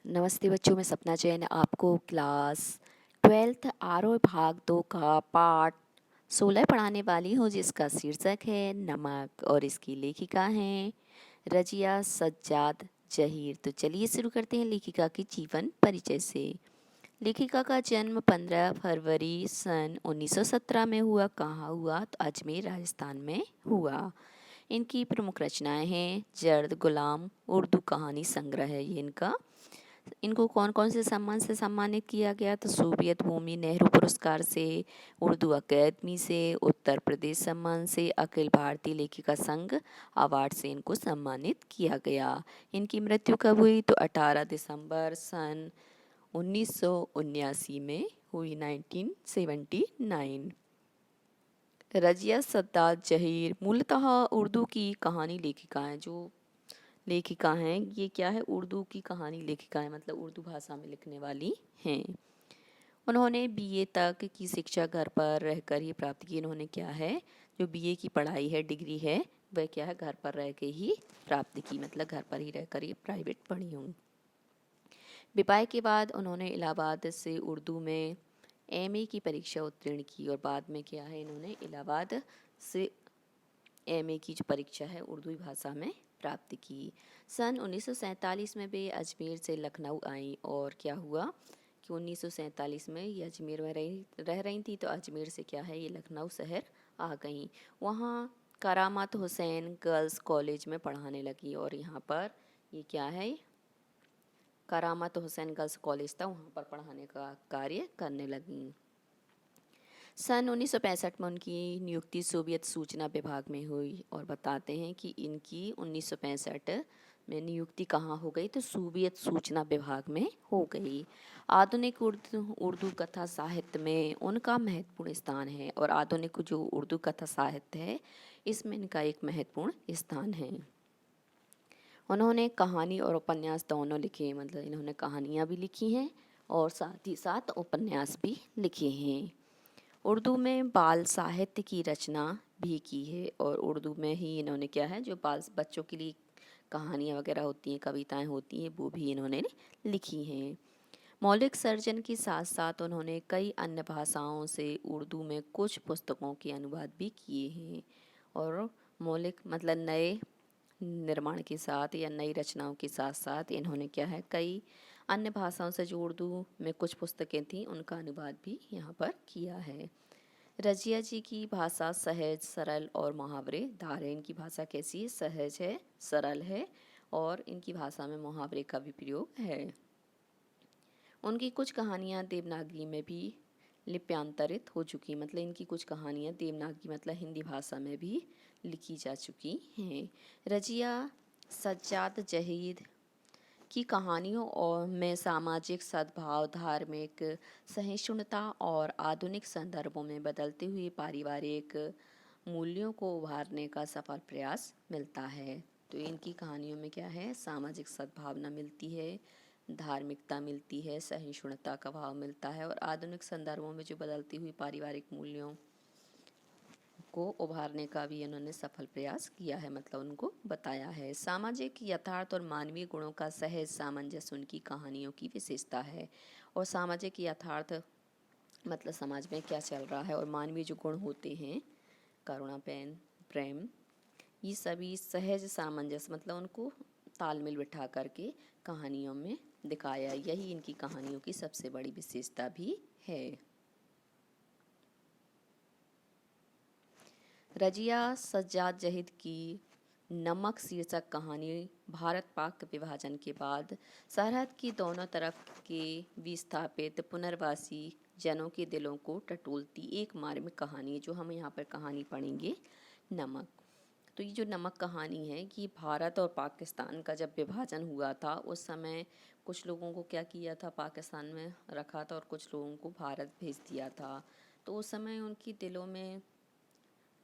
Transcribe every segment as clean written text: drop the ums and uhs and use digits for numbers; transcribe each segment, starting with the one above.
नमस्ते बच्चों, मैं सपना जैन आपको क्लास 12th आरोह भाग 2 का पाठ 16 पढ़ाने वाली हूँ, जिसका शीर्षक है नमक और इसकी लेखिका हैं रजिया सज्जाद जहीर। तो चलिए शुरू करते हैं लेखिका के जीवन परिचय से। लेखिका का जन्म 15 फरवरी सन 1917 में हुआ। कहाँ हुआ? तो अजमेर राजस्थान में हुआ। इनकी प्रमुख रचनाएं हैं जर्द गुलाम उर्दू कहानी संग्रह है ये इनका। इनको कौन कौन से सम्मान से सम्मानित किया गया? तो सोवियत भूमि नेहरू पुरस्कार से, उर्दू अकादमी से, उत्तर प्रदेश सम्मान से, अखिल भारतीय लेखिका संघ अवार्ड से इनको सम्मानित किया गया। इनकी मृत्यु कब हुई? तो 18 दिसंबर सन 1979 में हुई, 1979। रजिया सद्दात जहीर मूलतः उर्दू की कहानी लेखिका हैं। जो लेखिका हैं ये क्या है? उर्दू की कहानी लेखिका है, मतलब उर्दू भाषा में लिखने वाली हैं। उन्होंने बीए तक की शिक्षा घर पर रहकर ही प्राप्त की। इन्होंने क्या है, जो बीए की पढ़ाई है, डिग्री है, वह क्या है, घर पर रह के ही प्राप्त की, मतलब घर पर ही रहकर ही प्राइवेट पढ़ी हूँ। विवाह के बाद उन्होंने इलाहाबाद से उर्दू में एमए की परीक्षा उत्तीर्ण की और बाद में क्या है, इन्होंने इलाहाबाद से एमए की जो परीक्षा है उर्दू भाषा में प्राप्त की। सन 1947 में वे अजमेर से लखनऊ आई और क्या हुआ कि 1947 में ये अजमेर में रह रही थी, तो अजमेर से क्या है, ये लखनऊ शहर आ गई। वहाँ करामत हुसैन गर्ल्स कॉलेज में पढ़ाने लगी और यहाँ पर ये क्या है, करामत हुसैन गर्ल्स कॉलेज था, वहाँ पर पढ़ाने का कार्य करने लगी। सन 1965 में उनकी नियुक्ति सोवियत सूचना विभाग में हुई और बताते हैं कि इनकी 1965 में नियुक्ति कहाँ हो गई? तो सोवियत सूचना विभाग में हो गई। आधुनिक उर्दू कथा साहित्य में उनका महत्वपूर्ण स्थान है और आधुनिक जो उर्दू कथा साहित्य है इसमें इनका एक महत्वपूर्ण स्थान है। उन्होंने कहानी और उपन्यास दोनों लिखे, मतलब इन्होंने कहानियाँ भी लिखी हैं और साथ ही साथ उपन्यास भी लिखे हैं। उर्दू में बाल साहित्य की रचना भी की है और उर्दू में ही इन्होंने क्या है, जो बाल बच्चों के लिए कहानियाँ वगैरह होती हैं, कविताएं होती हैं, वो भी इन्होंने लिखी हैं। मौलिक सर्जन के साथ साथ उन्होंने कई अन्य भाषाओं से उर्दू में कुछ पुस्तकों के अनुवाद भी किए हैं और मौलिक मतलब नए निर्माण के साथ या नई रचनाओं के साथ साथ इन्होंने क्या है, कई अन्य भाषाओं से जो उर्दू में कुछ पुस्तकें थीं उनका अनुवाद भी यहाँ पर किया है। रजिया जी की भाषा सहज, सरल और मुहावरेदार है। इनकी भाषा कैसी है? सहज है, सरल है और इनकी भाषा में मुहावरे का भी प्रयोग है। उनकी कुछ कहानियाँ देवनागरी में भी लिप्यांतरित हो चुकी, मतलब इनकी कुछ कहानियाँ देवनागरी मतलब हिंदी भाषा में भी लिखी जा चुकी हैं। रजिया सज्जाद जहीद की कहानियों और में सामाजिक सद्भाव, धार्मिक सहिष्णुता और आधुनिक संदर्भों में बदलते हुए पारिवारिक मूल्यों को उभारने का सफल प्रयास मिलता है। तो इनकी कहानियों में क्या है, सामाजिक सद्भावना मिलती है, धार्मिकता मिलती है, सहिष्णुता का भाव मिलता है और आधुनिक संदर्भों में जो बदलती हुई पारिवारिक मूल्यों को उभारने का भी इन्होंने सफल प्रयास किया है, मतलब उनको बताया है। सामाजिक यथार्थ और मानवीय गुणों का सहज सामंजस्य उनकी कहानियों की विशेषता है। और सामाजिक यथार्थ मतलब समाज में क्या चल रहा है और मानवीय जो गुण होते हैं, करुणा, प्रेम, ये सभी सहज सामंजस्य मतलब उनको तालमेल बिठा करके कहानियों में दिखाया। यही इनकी कहानियों की सबसे बड़ी विशेषता भी है। रजिया सज्जाद जहीद की नमक शीर्षक कहानी भारत पाक विभाजन के बाद सरहद की दोनों तरफ के विस्थापित पुनर्वासी जनों के दिलों को टटोलती एक मार्मिक कहानी है, जो हम यहाँ पर कहानी पढ़ेंगे, नमक। तो ये जो नमक कहानी है कि भारत और पाकिस्तान का जब विभाजन हुआ था उस समय कुछ लोगों को क्या किया था, पाकिस्तान में रखा था और कुछ लोगों को भारत भेज दिया था। तो उस समय उनकी दिलों में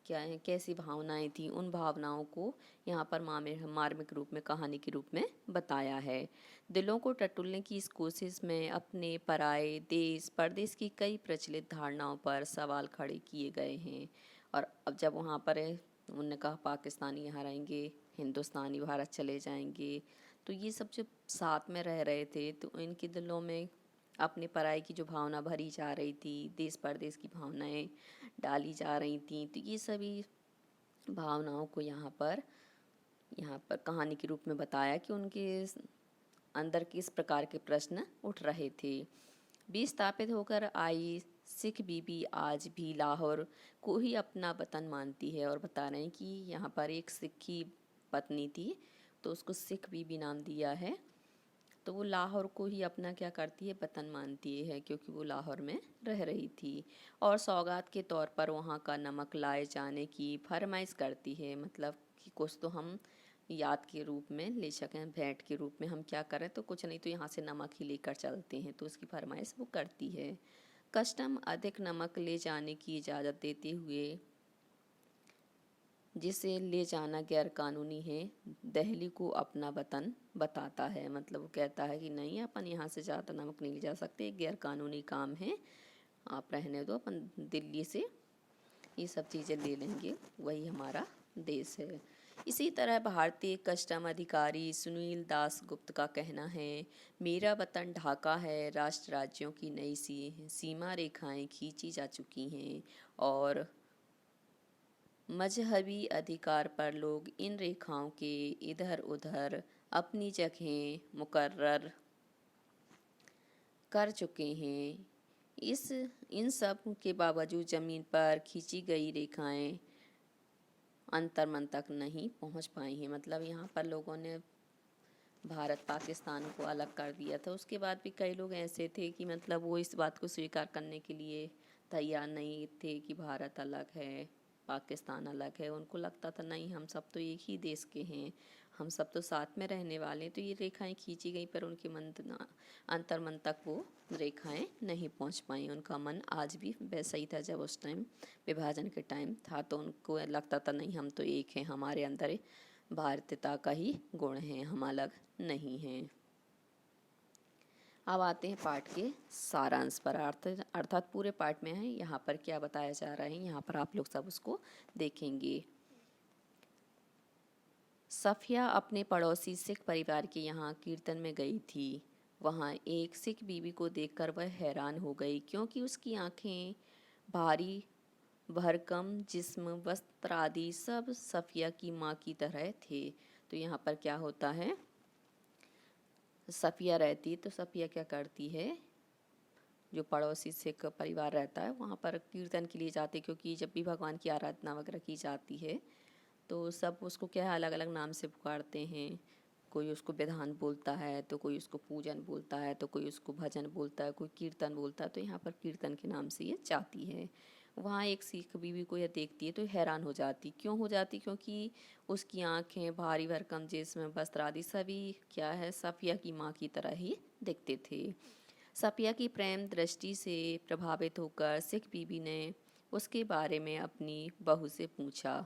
क्या है, कैसी भावनाएं थी, उन भावनाओं को यहाँ पर मार्मिक रूप में कहानी के रूप में बताया है। दिलों को टटोलने की इस कोशिश में अपने पराए देश परदेश की कई प्रचलित धारणाओं पर सवाल खड़े किए गए हैं। और अब जब वहाँ पर उन्होंने कहा पाकिस्तानी यहाँ रहेंगे, हिंदुस्तानी भारत चले जाएंगे, तो ये सब जब साथ में रह रहे थे तो इनके दिलों में अपने पराये की जो भावना भरी जा रही थी, देश परदेश की भावनाएं डाली जा रही थी, तो ये सभी भावनाओं को यहाँ पर कहानी के रूप में बताया कि उनके अंदर किस प्रकार के प्रश्न उठ रहे थे। विस्थापित होकर आई सिख बीबी आज भी लाहौर को ही अपना वतन मानती है, और बता रहे हैं कि यहाँ पर एक सिख की पत्नी थी तो उसको सिख बीबी नाम दिया है। तो वो लाहौर को ही अपना क्या करती है, वतन मानती है, क्योंकि वो लाहौर में रह रही थी। और सौगात के तौर पर वहाँ का नमक लाए जाने की फरमाइश करती है, मतलब कि कुछ तो हम याद के रूप में ले सकें, भेंट के रूप में हम क्या करें, तो कुछ नहीं तो यहाँ से नमक ही लेकर चलते हैं, तो उसकी फरमाइश वो करती है। कस्टम अधिक नमक ले जाने की इजाज़त देते हुए जिसे ले जाना गैर कानूनी है, दिल्ली को अपना वतन बताता है। मतलब वो कहता है कि नहीं, अपन यहाँ से ज़्यादा नमक नहीं ले जा सकते, गैर कानूनी काम है, आप रहने दो, अपन दिल्ली से ये सब चीज़ें ले लेंगे, वही हमारा देश है। इसी तरह भारतीय कस्टम अधिकारी सुनील दास गुप्त का कहना है, मेरा वतन ढाका है, राष्ट्र राज्यों की नई सीमा रेखाएं खींची जा चुकी हैं और मजहबी अधिकार पर लोग इन रेखाओं के इधर उधर अपनी जगहें मुकर्रर कर चुके हैं। इन सब के बावजूद ज़मीन पर खींची गई रेखाएं अंतर्मन तक नहीं पहुंच पाई हैं। मतलब यहाँ पर लोगों ने भारत पाकिस्तान को अलग कर दिया था, उसके बाद भी कई लोग ऐसे थे कि मतलब वो इस बात को स्वीकार करने के लिए तैयार नहीं थे कि भारत अलग है, पाकिस्तान अलग है। उनको लगता था नहीं, हम सब तो एक ही देश के हैं, हम सब तो साथ में रहने वाले हैं। तो ये रेखाएं खींची गई पर उनके मन अंतर्मन तक वो रेखाएं नहीं पहुंच पाई। उनका मन आज भी वैसा ही था जब उस टाइम विभाजन के टाइम था, तो उनको लगता था नहीं, हम तो एक हैं, हमारे अंदर भारतीयता का ही गुण है, हम अलग नहीं हैं। अब आते हैं पाठ के सारांश पर, अर्थात पूरे पाठ में है यहाँ पर क्या बताया जा रहा है, यहाँ पर आप लोग सब उसको देखेंगे। सफिया अपने पड़ोसी सिख परिवार के यहाँ कीर्तन में गई थी। वहाँ एक सिख बीवी को देखकर वह हैरान हो गई, क्योंकि उसकी आंखें भारी भरकम जिस्म वस्त्र आदि सब सफिया की माँ की तरह थे। तो यहाँ पर क्या होता है, सफिया रहती तो सफिया क्या करती है, जो पड़ोसी सिख परिवार रहता है वहाँ पर कीर्तन के लिए जाते, क्योंकि जब भी भगवान की आराधना वगैरह की जाती है तो सब उसको क्या है, अलग अलग नाम से पुकारते हैं। कोई उसको विधान बोलता है, तो कोई उसको पूजन बोलता है, तो कोई उसको भजन बोलता है, कोई कीर्तन बोलता है। तो यहाँ पर कीर्तन के नाम से ये जाती है। वहाँ एक सिख बीवी को यह देखती है तो हैरान हो जाती। क्यों हो जाती, क्योंकि उसकी आँखें भारी भरकम जिस्म वस्त्र आदि सभी क्या है, सफिया की माँ की तरह ही दिखते थे। सफिया की प्रेम दृष्टि से प्रभावित होकर सिख बीबी ने उसके बारे में अपनी बहू से पूछा।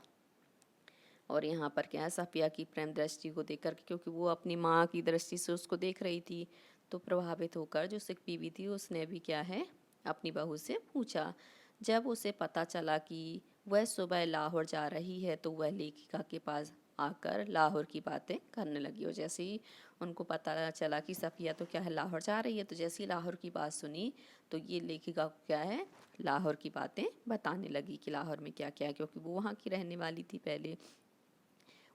और यहाँ पर क्या है, सफिया की प्रेम दृष्टि को देखकर, क्योंकि वो अपनी माँ की दृष्टि से उसको देख रही थी, तो प्रभावित होकर जो सिख बीवी थी उसने भी क्या है, अपनी बहू से पूछा। जब उसे पता चला कि वह सुबह लाहौर जा रही है तो वह लेखिका के पास आकर लाहौर की बातें करने लगी। और जैसे ही उनको पता चला कि सफिया तो क्या है लाहौर जा रही है, तो जैसे ही लाहौर की बात सुनी तो ये लेखिका को क्या है, लाहौर की बातें बताने लगी कि लाहौर में क्या क्या है, क्योंकि वो वहाँ की रहने वाली थी पहले।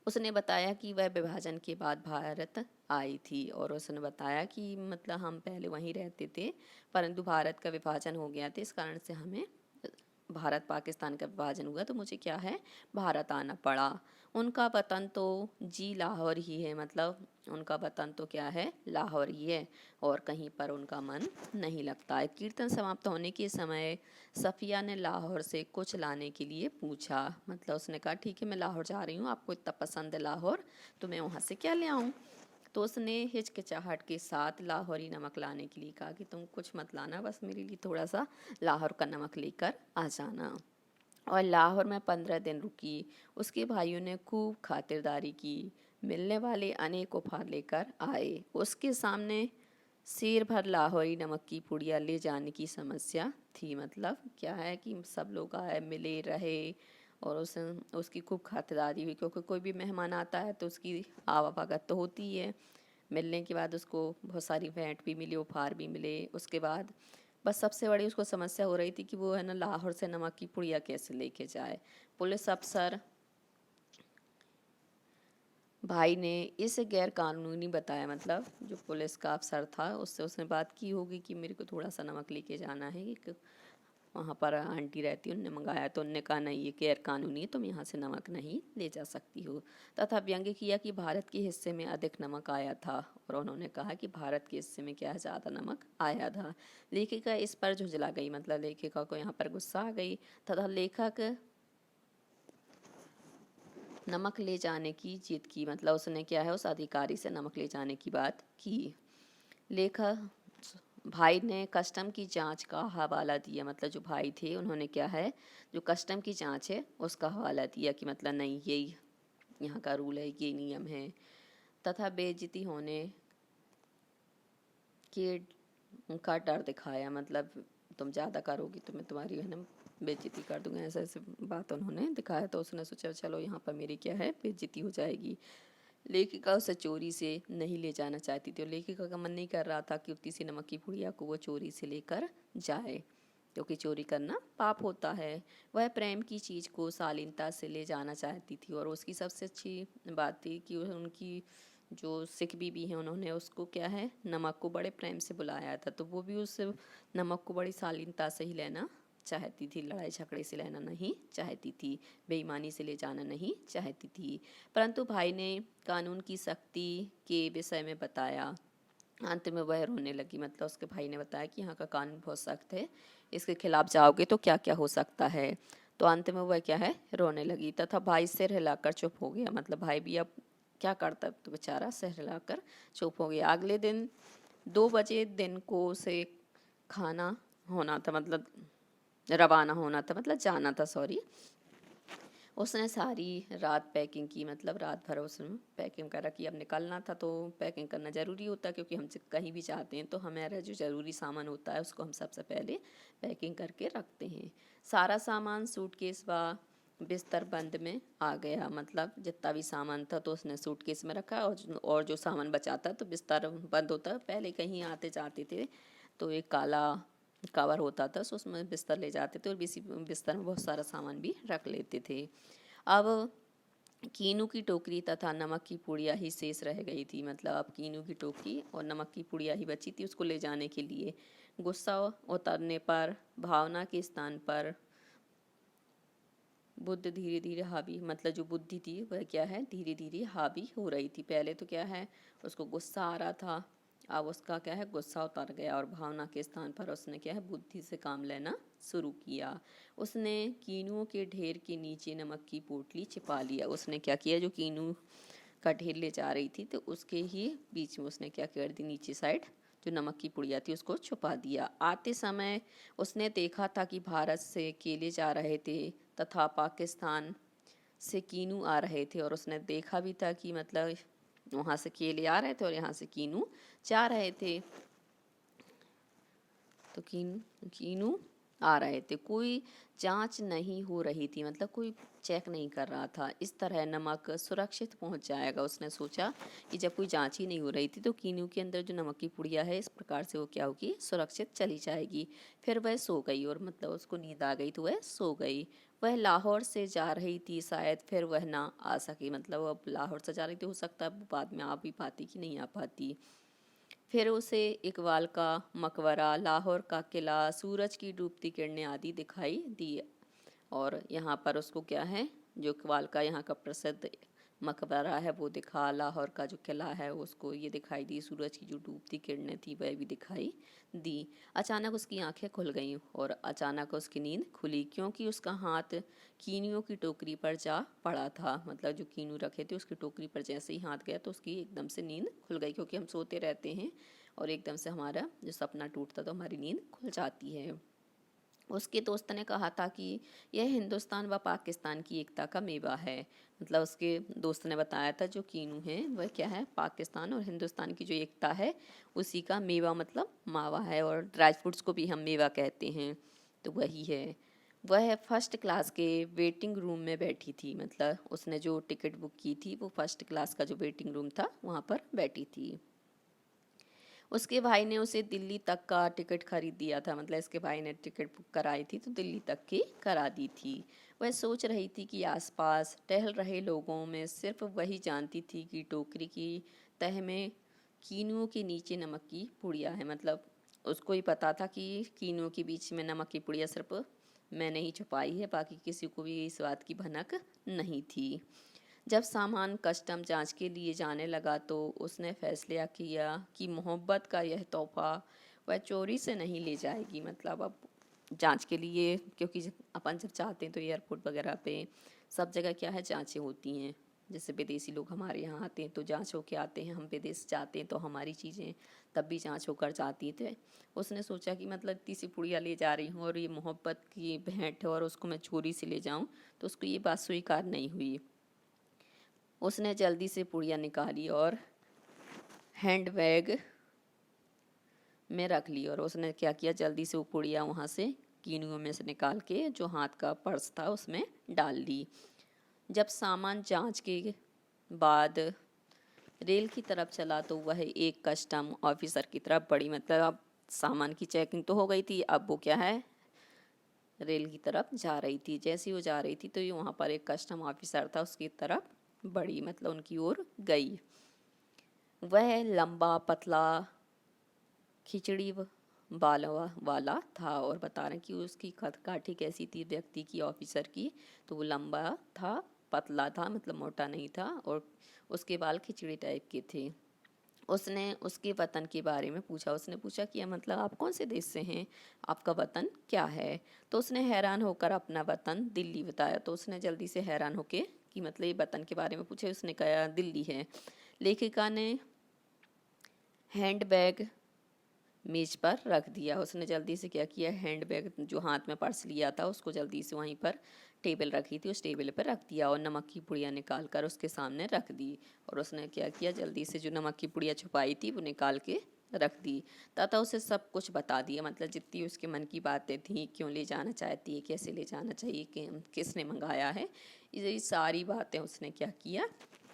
उसने बताया कि वह विभाजन के बाद भारत आई थी, और उसने बताया कि मतलब हम पहले वहीं रहते थे, परंतु भारत का विभाजन हो गया था, इस कारण से हमें भारत पाकिस्तान का विभाजन हुआ तो मुझे क्या है, भारत आना पड़ा। उनका वतन तो जी लाहौर ही है, मतलब उनका वतन तो क्या है, लाहौर ही है, और कहीं पर उनका मन नहीं लगता है। कीर्तन समाप्त होने के समय सफ़िया ने लाहौर से कुछ लाने के लिए पूछा। मतलब उसने कहा ठीक है, मैं लाहौर जा रही हूँ, आपको इतना पसंद है लाहौर, तो मैं वहाँ से क्या ले आऊँ। तो उसने हिचकिचाहट के साथ लाहौरी नमक लाने के लिए कहा कि तुम कुछ मत लाना, बस मेरे लिए थोड़ा सा लाहौर का नमक लेकर आ जाना। और लाहौर में 15 दिन रुकी। उसके भाइयों ने खूब खातिरदारी की, मिलने वाले अनेक उपहार लेकर आए। उसके सामने शेर भर लाहौरी नमक की पुड़िया ले जाने की समस्या थी। मतलब क्या है कि सब लोग आए, मिले, रहे, और उसकी खूब खातिरदारी हुई, क्योंकि कोई भी मेहमान आता है तो उसकी आवाभगत तो होती है। मिलने के बाद उसको बहुत सारी भेंट भी मिली, उपहार भी मिले। उसके बाद बस सबसे बड़ी उसको समस्या हो रही थी कि वो है ना लाहौर से नमक की पुड़िया कैसे लेके जाए। पुलिस अफसर भाई ने इसे गैर कानूनी बताया, मतलब जो पुलिस का अफसर था उससे उसने बात की होगी कि मेरे को थोड़ा सा नमक लेके जाना है, कि वहाँ पर आंटी रहती, उनने मंगाया तो उनने कहा नहीं ये गैर कानूनी है, तुम यहाँ से नमक नहीं ले जा सकती हो। तथा व्यंग्य किया कि भारत के हिस्से में अधिक नमक आया था, और उन्होंने कहा कि भारत के हिस्से में क्या है, ज़्यादा नमक आया था। लेखिका इस पर झुंझला गई, मतलब लेखिका को यहाँ पर गुस्सा आ गई, तथा लेखक नमक ले जाने की जिद की, मतलब उसने क्या है उस अधिकारी से नमक ले जाने की बात की। लेखक भाई ने कस्टम की जांच का हवाला दिया, मतलब जो भाई थे उन्होंने क्या है जो कस्टम की जांच है उसका हवाला दिया कि मतलब नहीं यही यहाँ का रूल है, ये नियम है। तथा बेइज्जती होने के का डर दिखाया, मतलब तुम ज़्यादा करोगी तो मैं तुम्हारी है ना बेइज्जती कर दूंगा, ऐसे ऐसे बात उन्होंने दिखाया। तो उसने सोचा चलो यहाँ पर मेरी क्या है बेइज्जती हो जाएगी। लेखिका उसे चोरी से नहीं ले जाना चाहती थी, और लेखिका का मन नहीं कर रहा था कि उतनी सी नमक की पुड़िया को वो चोरी से लेकर जाए, क्योंकि चोरी करना पाप होता है। वह प्रेम की चीज़ को शालीनता से ले जाना चाहती थी, और उसकी सबसे अच्छी बात थी कि उनकी जो सिख बीबी हैं उन्होंने उसको क्या है नमक को बड़े प्रेम से बुलाया था, तो वो भी उस नमक को बड़ी शालीनता से ही लेना चाहती थी, लड़ाई झगड़े से लेना नहीं चाहती थी, बेईमानी से ले जाना नहीं चाहती थी। परंतु भाई ने कानून की सख्ती के विषय में बताया। अंत में वह रोने लगी, मतलब उसके भाई ने बताया कि यहाँ का कानून बहुत सख्त है, इसके खिलाफ जाओगे तो क्या क्या हो सकता है। तो अंत में वह क्या है रोने लगी, तथा भाई सिर हिलाकर चुप हो गया, मतलब भाई भी अब क्या करता, तो बेचारा सिर हिलाकर चुप हो गया। अगले दिन 2 बजे दिन को उसे खाना होना था, मतलब रवाना होना था, मतलब जाना था, सॉरी। उसने सारी रात पैकिंग की, मतलब रात भर उसने पैकिंग कर रखी। अब निकलना था तो पैकिंग करना ज़रूरी होता है, क्योंकि हम कहीं भी जाते हैं तो हमारा जो ज़रूरी सामान होता है उसको हम सबसे पहले पैकिंग करके रखते हैं। सारा सामान सूटकेस व बिस्तर बंद में आ गया, मतलब जितना भी सामान था तो उसने सूटकेस में रखा, और जो सामान बचा था तो बिस्तर बंद होता, पहले कहीं आते जाते थे तो एक काला कवर होता था, सो उसमें बिस्तर ले जाते थे और इसी बिस्तर में बहुत सारा सामान भी रख लेते थे। अब कीनू की टोकरी तथा नमक की पुड़िया ही शेष रह गई थी, मतलब अब कीनू की टोकरी और नमक की पुड़िया ही बची थी उसको ले जाने के लिए। गुस्सा उतरने पर भावना के स्थान पर बुद्ध धीरे धीरे हावी, मतलब जो बुद्धि थी वह क्या है धीरे धीरे हावी हो रही थी। पहले तो क्या है उसको गुस्सा आ रहा था, अब उसका क्या है गुस्सा उतर गया, और भावना के स्थान पर उसने क्या है बुद्धि से काम लेना शुरू किया। उसने कीनुओं के ढेर के नीचे नमक की पोटली छिपा लिया। उसने क्या किया जो कीनू का ढेर ले जा रही थी तो उसके ही बीच में उसने क्या कर दी, नीचे साइड जो नमक की पुड़िया थी उसको छुपा दिया। आते समय उसने देखा था कि भारत से केले जा रहे थे तथा पाकिस्तान से कीनू आ रहे थे, और उसने देखा भी था कि मतलब वहाँ से केले आ रहे थे और यहाँ से कीनू जा रहे थे, तो कीनू आ रहे थे। कोई जांच नहीं हो रही थी, मतलब कोई चेक नहीं कर रहा था, इस तरह नमक सुरक्षित पहुंच जाएगा। उसने सोचा कि जब कोई जांच ही नहीं हो रही थी तो कीनू के अंदर जो नमक की पुड़िया है इस प्रकार से वो क्या होगी सुरक्षित चली जाएगी। फिर वह सो गई, और मतलब उसको नींद आ गई तो वह सो गई। वह लाहौर से जा रही थी, शायद फिर वह ना आ सकी, मतलब अब लाहौर से जा रही थी, हो सकता है बाद में आ भी पाती कि नहीं आ पाती। फिर उसे इकबाल का मकबरा, लाहौर का किला, सूरज की डूबती किरणें आदि दिखाई दी, और यहाँ पर उसको क्या है जो इकबाल का यहाँ का प्रसिद्ध मकबरा है वो दिखा, लाहौर का जो किला है उसको ये दिखाई दी, सूरज की जो डूबती किरणें थी वह भी दिखाई दी। अचानक उसकी आंखें खुल गईं और अचानक उसकी नींद खुली, क्योंकि उसका हाथ कीनियों की टोकरी पर जा पड़ा था, मतलब जो कीनू रखे थे उसकी टोकरी पर जैसे ही हाथ गया तो उसकी एकदम से नींद खुल गई, क्योंकि हम सोते रहते हैं और एकदम से हमारा जो सपना टूटता तो हमारी नींद खुल जाती है। उसके दोस्त ने कहा था कि यह हिंदुस्तान व पाकिस्तान की एकता का मेवा है, मतलब उसके दोस्त ने बताया था जो कीनू है वह क्या है पाकिस्तान और हिंदुस्तान की जो एकता है उसी का मेवा, मतलब मावा है, और ड्राई फ्रूट्स को भी हम मेवा कहते हैं, तो वही है। वह फर्स्ट क्लास के वेटिंग रूम में बैठी थी, मतलब उसने जो टिकट बुक की थी वो फर्स्ट क्लास का जो वेटिंग रूम था वहाँ पर बैठी थी। उसके भाई ने उसे दिल्ली तक का टिकट खरीद दिया था, मतलब इसके भाई ने टिकट बुक कराई थी तो दिल्ली तक की करा दी थी। वह सोच रही थी कि आसपास टहल रहे लोगों में सिर्फ वही जानती थी कि टोकरी की तह में कीनुओं के नीचे नमक की पुड़िया है। मतलब उसको ही पता था कि कीनुओं के बीच में नमक की पुड़िया सिर्फ मैंने ही छुपाई है, बाकी किसी को भी इस बात की भनक नहीं थी। जब सामान कस्टम जांच के लिए जाने लगा तो उसने फैसला किया कि मोहब्बत का यह तोहफा वह चोरी से नहीं ले जाएगी। मतलब अब जांच के लिए, क्योंकि अपन जब जाते हैं तो एयरपोर्ट वगैरह पे सब जगह क्या है, जांचें होती हैं। जैसे विदेशी लोग हमारे यहाँ आते हैं तो जांच होके आते हैं, हम विदेश जाते हैं तो हमारी चीज़ें तब भी जांच होकर जाती थे। उसने सोचा कि मतलब इतनी सी पुड़िया ले जा रही हूँ और ये मोहब्बत की भेंट है और उसको मैं चोरी से ले जाऊँ, तो उसको ये बात स्वीकार नहीं हुई। उसने जल्दी से पुड़िया निकाली और हैंडबैग में रख ली, और उसने क्या किया, जल्दी से वो पुड़िया वहाँ से कीनुओं में से निकाल के जो हाथ का पर्स था उसमें डाल ली। जब सामान जांच के बाद रेल की तरफ चला तो वह एक कस्टम ऑफिसर की तरफ बढ़ी। मतलब अब सामान की चेकिंग तो हो गई थी, अब वो क्या है, रेल की तरफ जा रही थी। जैसे ही वो जा रही थी तो ये वहाँ पर एक कस्टम ऑफिसर था, उसकी तरफ बढ़ी, मतलब उनकी ओर गई। वह लंबा पतला खिचड़ी वाला था और बता रहे कि उसकी काठी कैसी थी व्यक्ति की, ऑफिसर की, तो वो लंबा था, पतला था, मतलब मोटा नहीं था, और उसके बाल खिचड़ी टाइप के थे। उसने उसके वतन के बारे में पूछा। उसने पूछा कि मतलब आप कौन से देश से हैं, आपका वतन क्या है। तो उसने हैरान होकर अपना वतन दिल्ली बताया। तो उसने जल्दी से हैरान होके कि मतलब ये वतन के बारे में पूछे, उसने कहा दिल्ली है। लेखिका ने हैंडबैग मेज पर रख दिया। उसने जल्दी से क्या किया, हैंडबैग जो हाथ में पर्स लिया था उसको जल्दी से वहीं पर टेबल रखी थी उस टेबल पर रख दिया और नमक की पुड़िया निकाल कर उसके सामने रख दी। और उसने क्या किया, जल्दी से जो नमक की पुड़िया छुपाई थी वो निकाल के रख दी तथा उसे सब कुछ बता दिया। मतलब जितनी उसके मन की बातें थी, क्यों ले जाना चाहती है, कैसे ले जाना चाहिए, किसने मंगाया है, ये सारी बातें उसने क्या किया,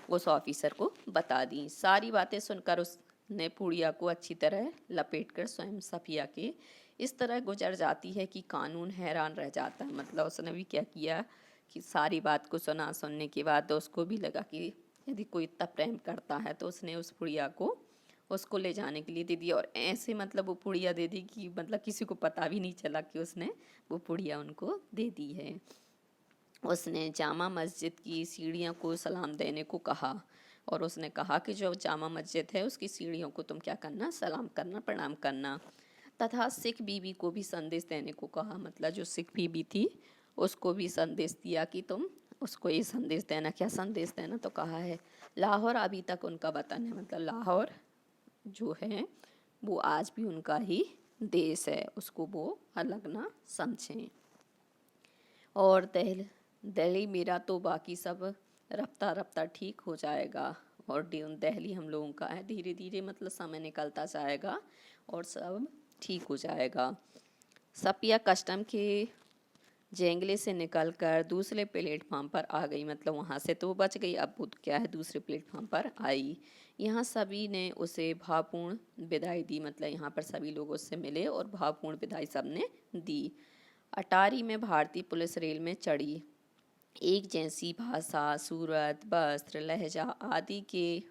उस ऑफिसर को बता दी। सारी बातें सुनकर उसने पुड़िया को अच्छी तरह लपेटकर स्वयं सफिया के इस तरह गुजर जाती है कि कानून हैरान रह जाता है। मतलब उसने भी क्या किया कि सारी बात को सुनने के बाद तो उसको भी लगा कि यदि कोई इतना प्रेम करता है तो उसने उस पुड़िया को उसको ले जाने के लिए दे दिया। और ऐसे मतलब वो पुड़िया दे दी कि मतलब किसी को पता भी नहीं चला कि उसने वो पुड़िया उनको दे दी है। उसने जामा मस्जिद की सीढ़ियों को सलाम देने को कहा और उसने कहा कि जो जामा मस्जिद है उसकी सीढ़ियों को तुम क्या करना, सलाम करना, प्रणाम करना। तथा सिख बीबी को भी संदेश देने को कहा। मतलब जो सिख बीबी थी उसको भी संदेश दिया कि तुम उसको ये संदेश देना। क्या संदेश देना, तो कहा है लाहौर अभी तक उनका वतन है। मतलब लाहौर जो है वो आज भी उनका ही देश है, उसको वो अलग ना समझें। और दिल्ली मेरा तो बाकी सब रफ्ता रफ्ता ठीक हो जाएगा। और दिल्ली हम लोगों का है, धीरे धीरे मतलब समय निकलता जाएगा और सब ठीक हो जाएगा। सपिया कस्टम के जेंगले से निकलकर दूसरे प्लेटफॉर्म पर आ गई। मतलब वहाँ से तो बच गई, अब वो क्या है दूसरे प्लेटफॉर्म पर आई। यहाँ सभी ने उसे भावपूर्ण विदाई दी। मतलब यहाँ पर सभी लोग उससे मिले और भावपूर्ण विदाई सबने दी। अटारी में भारतीय पुलिस रेल में चढ़ी। एक जैसी भाषा, सूरत, वस्त्र, लहजा आदि के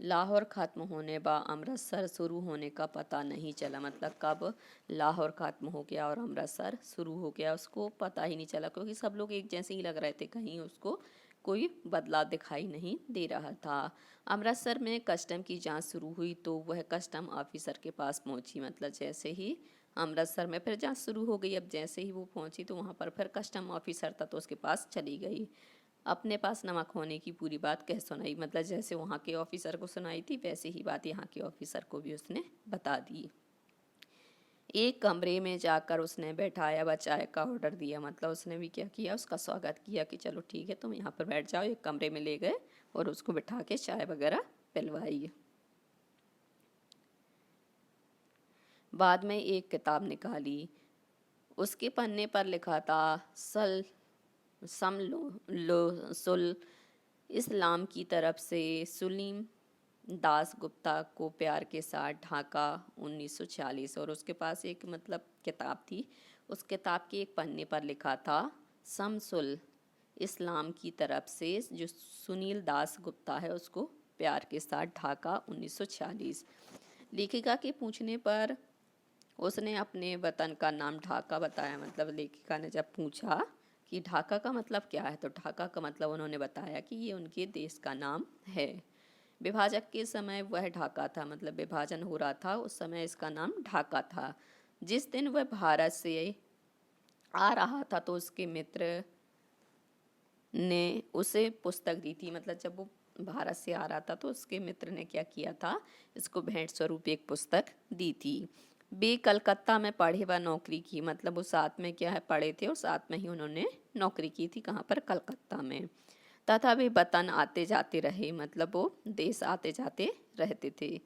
लाहौर ख़त्म होने व अमृतसर शुरू होने का पता नहीं चला। मतलब कब लाहौर ख़त्म हो गया और अमृतसर शुरू हो गया उसको पता ही नहीं चला, क्योंकि सब लोग एक जैसे ही लग रहे थे, कहीं उसको कोई बदलाव दिखाई नहीं दे रहा था। अमृतसर में कस्टम की जांच शुरू हुई तो वह कस्टम ऑफिसर के पास पहुंची। मतलब जैसे ही अमृतसर में फिर जांच शुरू हो गई, अब जैसे ही वो पहुंची तो वहाँ पर फिर कस्टम ऑफिसर था तो उसके पास चली गई। अपने पास नमक होने की पूरी बात कह सुनाई। मतलब जैसे वहाँ के ऑफिसर को सुनाई थी वैसे ही बात यहाँ के ऑफिसर को भी उसने बता दी। एक कमरे में जाकर उसने बैठाया व चाय का ऑर्डर दिया। मतलब उसने भी क्या किया, उसका स्वागत किया कि चलो ठीक है तुम यहाँ पर बैठ जाओ। एक कमरे में ले गए और उसको बिठा के चाय वगैरह पिलवाई। बाद में एक किताब निकाली, उसके पन्ने पर लिखा था सम लो, लो सुल इस्लाम की तरफ से सुलीम दास गुप्ता को प्यार के साथ ढाका 1940। और उसके पास एक मतलब किताब थी, उस किताब के एक पन्ने पर लिखा था शमसुल इस्लाम की तरफ से जो सुनील दास गुप्ता है उसको प्यार के साथ ढाका 1940। लेखिका के पूछने पर उसने अपने वतन का नाम ढाका बताया। मतलब लेखिका ने जब पूछा कि ढाका का मतलब क्या है, तो ढाका का मतलब उन्होंने बताया कि ये उनके देश का नाम है। विभाजक के समय वह ढाका था, मतलब विभाजन हो रहा था उस समय इसका नाम ढाका था। जिस दिन वह भारत से आ रहा था तो उसके मित्र ने उसे पुस्तक दी थी। मतलब जब वो भारत से आ रहा था तो उसके मित्र ने क्या किया था, इसको भेंट स्वरूप एक पुस्तक दी थी। वे कलकत्ता में पढ़े व नौकरी की, मतलब वो साथ में क्या है पढ़े थे और साथ में ही उन्होंने नौकरी की थी। कहाँ पर? कलकत्ता में। तथा वे वतन आते जाते रहे, मतलब वो देश आते जाते रहते थे।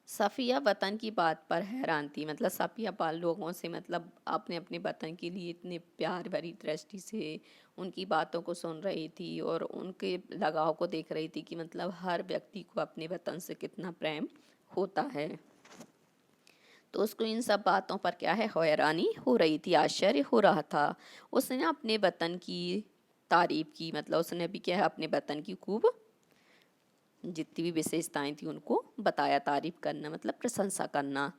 सफ़िया वतन की बात पर हैरान थी। मतलब सफ़िया पाल लोगों से मतलब अपने अपने वतन के लिए इतने प्यार भरी दृष्टि से उनकी बातों को सुन रही थी और उनके लगाव को देख रही थी कि मतलब हर व्यक्ति को अपने वतन से कितना प्रेम होता है। तो उसको इन सब बातों पर क्या है, हैरानी हो रही थी, आश्चर्य हो रहा था। उसने अपने वतन की तारीफ की, मतलब उसने भी क्या है अपने वतन की खूब जितनी भी विशेषताएं थी उनको बताया। तारीफ करना मतलब प्रशंसा करना।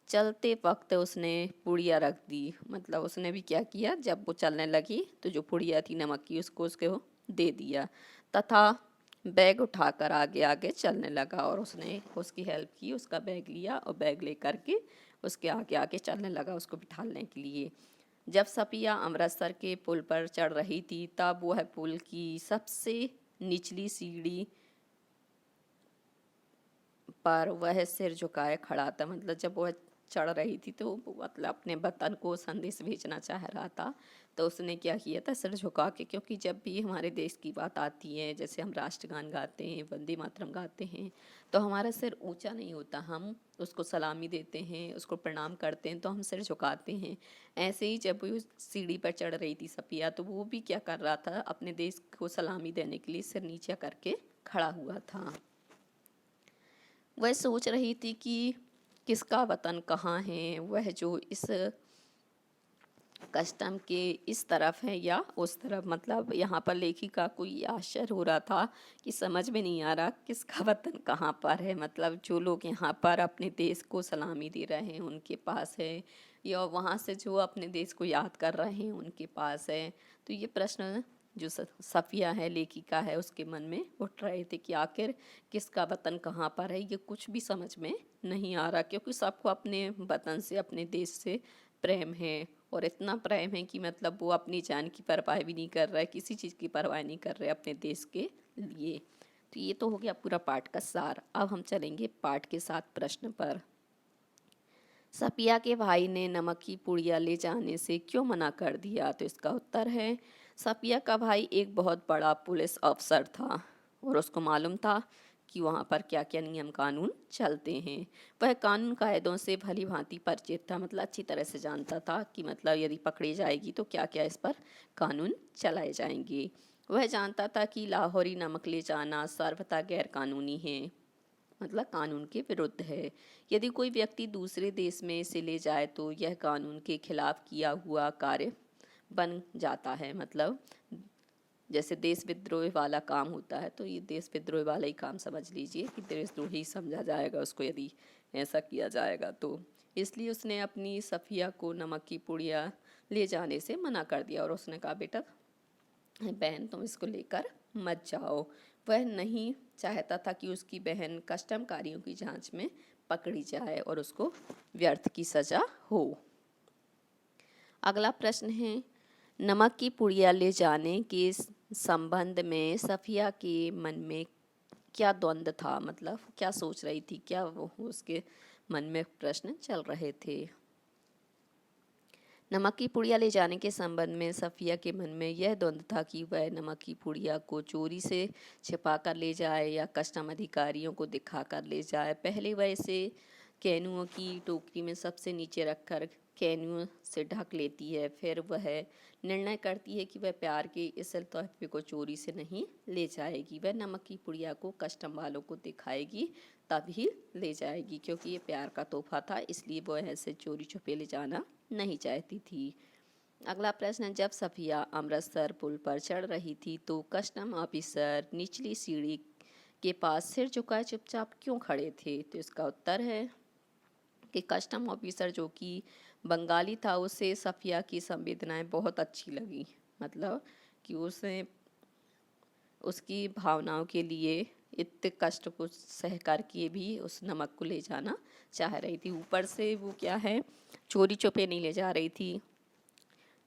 चलते वक्त उसने पुड़िया रख दी, मतलब उसने भी क्या किया, जब वो चलने लगी तो जो पुड़िया थी नमक की उसको उसको दे दिया, तथा बैग उठाकर आगे आगे चलने लगा। और उसने उसकी हेल्प की, उसका बैग लिया और बैग लेकर के उसके आगे आगे चलने लगा उसको बिठाने के लिए। जब सफिया अमृतसर के पुल पर चढ़ रही थी तब वह पुल की सबसे निचली सीढ़ी पर वह सिर झुकाए खड़ा था। मतलब जब वह चढ़ रही थी तो वो मतलब अपने वतन को संदेश भेजना चाह रहा था, तो उसने क्या किया था, सिर झुका के। क्योंकि जब भी हमारे देश की बात आती है, जैसे हम राष्ट्रगान गाते हैं, वंदे मातरम गाते हैं, तो हमारा सिर ऊंचा नहीं होता, हम उसको सलामी देते हैं, उसको प्रणाम करते हैं, तो हम सिर झुकाते हैं। ऐसे ही जब वो सीढ़ी पर चढ़ रही थी सफिया, तो वो भी क्या कर रहा था, अपने देश को सलामी देने के लिए सिर नीचे करके खड़ा हुआ था। वह सोच रही थी कि किसका वतन कहाँ है, वह जो इस कस्टम के इस तरफ है या उस तरफ। मतलब यहाँ पर लेखिका को ये आश्चर्य हो रहा था कि समझ में नहीं आ रहा किसका वतन कहाँ पर है। मतलब जो लोग यहाँ पर अपने देश को सलामी दे रहे हैं उनके पास है, या वहाँ से जो अपने देश को याद कर रहे हैं उनके पास है। तो ये प्रश्न जो सफिया है, लेखिका है, उसके मन में उठ रहे थे कि आखिर किसका वतन कहाँ पर है। ये कुछ भी समझ में नहीं आ रहा, क्योंकि सबको अपने वतन से, अपने देश से प्रेम है। और इतना प्रेम है कि मतलब वो अपनी जान की परवाह भी नहीं कर रहा है, किसी चीज़ की परवाह नहीं कर रहे अपने देश के लिए। तो ये तो हो गया पूरा पाठ का सार। अब हम चलेंगे पाठ के 7 प्रश्न पर। सपिया के भाई ने नमक की पुड़िया ले जाने से क्यों मना कर दिया? तो इसका उत्तर है, सपिया का भाई एक बहुत बड़ा पुलिस अफसर था और उसको मालूम था कि वहाँ पर क्या क्या नियम कानून चलते हैं। वह कानून कायदों से भली भांति परिचित था, मतलब अच्छी तरह से जानता था कि मतलब यदि पकड़ी जाएगी तो क्या क्या इस पर कानून चलाए जाएंगे। वह जानता था कि लाहौरी नमक ले जाना सर्वथा गैर कानूनी है, मतलब कानून के विरुद्ध है। यदि कोई व्यक्ति दूसरे देश में इसे ले जाए तो यह कानून के खिलाफ किया हुआ कार्य बन जाता है। मतलब जैसे देश विद्रोह वाला काम होता है, तो ये देश विद्रोह वाला ही काम समझ लीजिए कि देशद्रोह ही समझा जाएगा उसको यदि ऐसा किया जाएगा तो। इसलिए उसने अपनी सफिया को नमक की पुड़िया ले जाने से मना कर दिया और उसने कहा, बेटा बहन तुम इसको लेकर मत जाओ। वह नहीं चाहता था कि उसकी बहन कस्टमकारियों की जांच में पकड़ी जाए और उसको व्यर्थ की सजा हो। अगला प्रश्न है, नमक की पुड़िया ले जाने के संबंध में सफिया के मन में क्या द्वंद्व था? मतलब क्या सोच रही थी, क्या वो उसके मन में प्रश्न चल रहे थे। नमक की पुड़िया ले जाने के संबंध में सफिया के मन में यह द्वंद्व था कि वह नमक की पुड़िया को चोरी से छिपा कर ले जाए या कस्टम अधिकारियों को दिखा कर ले जाए। पहले वह इसे कैनुओं की टोकरी में सबसे नीचे रखकर कैन्यों से ढक लेती है। फिर वह निर्णय करती है कि वह प्यार के इस तोहफे को चोरी से नहीं ले जाएगी। वह नमक की पुड़िया को कस्टम वालों को दिखाएगी, तभी ले जाएगी, क्योंकि ये प्यार का तोहफा था, इसलिए वह ऐसे चोरी छुपे ले जाना नहीं चाहती थी। अगला प्रश्न है, जब सफ़िया अमृतसर पुल पर चढ़ रही थी तो कस्टम ऑफिसर निचली सीढ़ी के पास सिर झुकाए चुपचाप क्यों खड़े थे? तो इसका उत्तर है कि कस्टम ऑफिसर, जो कि बंगाली था, उसे सफ़िया की संवेदनाएं बहुत अच्छी लगी। मतलब कि उसे उसकी भावनाओं के लिए इतने कष्ट को सह कर के भी उस नमक को ले जाना चाह रही थी। ऊपर से वो क्या है, चोरी छुपे नहीं ले जा रही थी,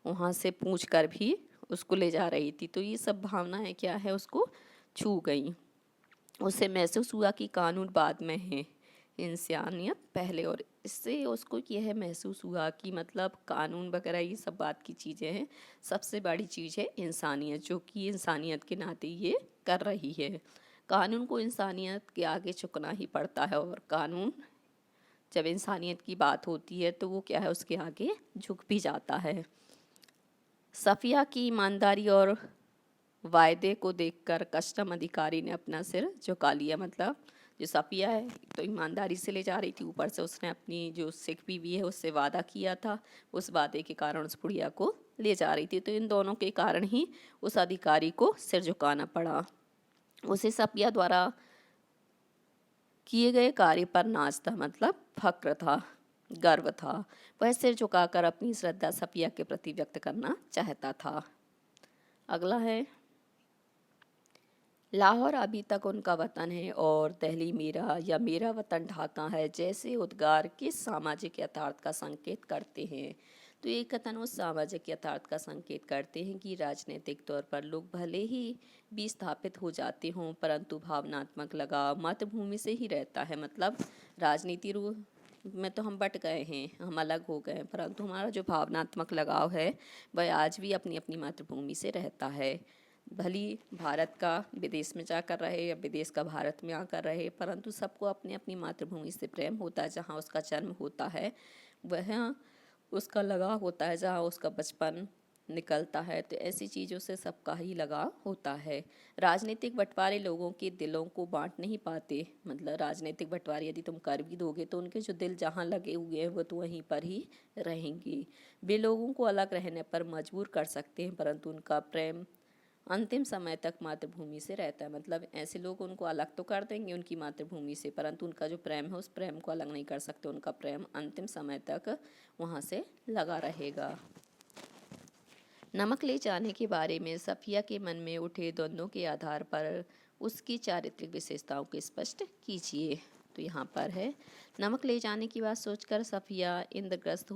वहाँ से पूछ कर भी उसको ले जा रही थी। तो ये सब भावनाएं क्या है, उसको छू गई। उसे महसूस हुआ कि कानून बाद में है, इंसानियत पहले। और इससे उसको यह महसूस हुआ कि मतलब कानून वगैरह ये सब बात की चीज़ें हैं, सबसे बड़ी चीज़ है इंसानियत, जो कि इंसानियत के नाते ये कर रही है। कानून को इंसानियत के आगे झुकना ही पड़ता है, और कानून जब इंसानियत की बात होती है तो वो क्या है, उसके आगे झुक भी जाता है। सफ़िया की ईमानदारी और वायदे को देखकर कस्टम अधिकारी ने अपना सिर झुका लिया। मतलब जो सफ़िया है तो ईमानदारी से ले जा रही थी, ऊपर से उसने अपनी जो सिख बीवी है उससे वादा किया था, उस वादे के कारण उस बुढ़िया को ले जा रही थी। तो इन दोनों के कारण ही उस अधिकारी को सिर झुकाना पड़ा। उसे सफ़िया द्वारा किए गए कार्य पर नाज था, मतलब फक्र था, गर्व था। वह सिर झुकाकर अपनी श्रद्धा सफ़िया के प्रति व्यक्त करना चाहता था। अगला है, लाहौर अभी तक उनका वतन है और दिल्ली मेरा या मेरा वतन ढाका है जैसे उद्गार किस सामाजिक यथार्थ का संकेत करते हैं? तो ये कथन उस सामाजिक यथार्थ का संकेत करते हैं कि राजनीतिक तौर पर लोग भले ही विस्थापित हो जाते हों, परंतु भावनात्मक लगाव मातृभूमि से ही रहता है। मतलब राजनीति में तो हम बट गए हैं, हम अलग हो गए हैं, परंतु हमारा जो भावनात्मक लगाव है वह आज भी अपनी अपनी मातृभूमि से रहता है। भली भारत का विदेश में जाकर रहे या विदेश का भारत में आकर रहे, परंतु सबको अपनी अपनी मातृभूमि से प्रेम होता है, जहाँ उसका जन्म होता है वह उसका लगाव होता है, जहाँ उसका बचपन निकलता है। तो ऐसी चीज़ों से सबका ही लगाव होता है। राजनीतिक बंटवारे लोगों के दिलों को बांट नहीं पाते। मतलब राजनीतिक बंटवारे यदि तुम कर भी दोगे तो उनके जो दिल जहाँ लगे हुए हैं वो तो वहीं पर ही रहेंगे। वे लोगों को अलग रहने पर मजबूर कर सकते हैं, परंतु उनका प्रेम अंतिम समय तक मातृभूमि से रहता है। मतलब ऐसे लोग उनको अलग तो कर देंगे उनकी मातृभूमि से, परंतु उनका जो प्रेम है उस प्रेम को अलग नहीं कर सकते। उनका प्रेम अंतिम समय तक वहाँ से लगा रहेगा। नमक ले जाने के बारे में सफ़िया के मन में उठे द्वंद्वों के आधार पर उसकी चारित्रिक विशेषताओं को स्पष्ट कीजिए। तो यहाँ पर है, नमक ले जाने की बात सोचकर सफ़िया द्वंद्वग्रस्त